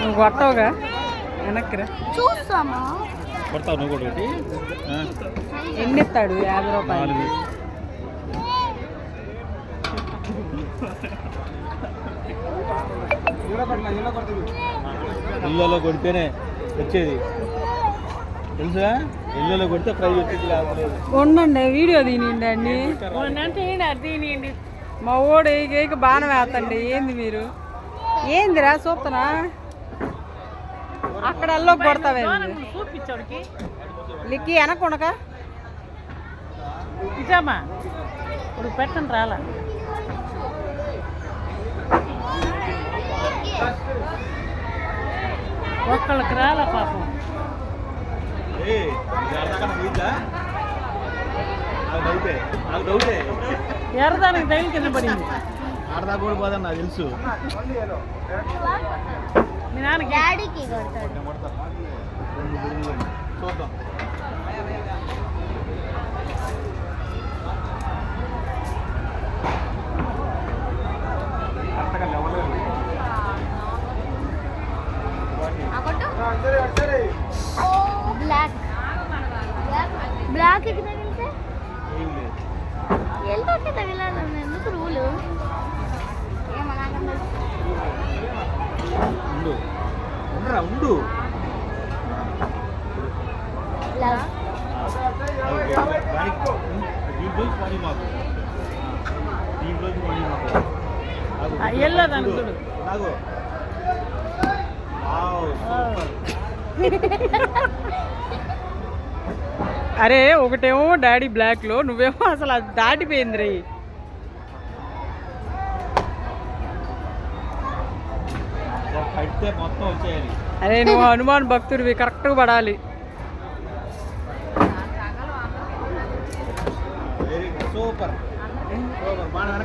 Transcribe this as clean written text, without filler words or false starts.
నువ్వు కొట్టవుగా వెనక్కిరా చూస్తామా కొడతావు నువ్వు కూడా ఒకటి ఎన్ని ఇస్తాడు 50 రూపాయలు ఇళ్ళలో కొడితేనే వచ్చేది తెలుసా ఇళ్ళలో కొడితే ఫ్రై వచ్చేది లేకపోలేదు ఉండండి వీడియో తీనిండి అండి మా ఓడు ఏక బాణం వేస్తండి ఏంది మీరు ఏందిరా చూస్తున్నా అక్కడ అల్లో కొడతావేంది లిక్కి వెనకొనక ఇచ్చామా ఇప్పుడు పెట్టండి రాలా ఒక్కళ్ళకి రాలా పాపం ఎర్రదానికి తగిలి కింద పడింది ఆడదా కూడా పోదని నాకు తెలుసు మీ నాన్న డాడీకి చూద్దాం బ్లాక్ బ్లాక్ ఎక్కడ తగిలితే ఎల్లోకి తగిలాలి ఎందుకు రూలు ఉండు ఉండరా ఉండు ఎల్లో దాని చూడు అరే ఒకటేమో డాడీ బ్లాక్ లో నువ్వేమో అసలు అది దాటిపోయింది రే మొత్తం వచ్చేయాలి అరే నువ్వు హనుమాన్ భక్తుడివి కరెక్ట్గా పడాలి సూపర్ సూపర్ బాగా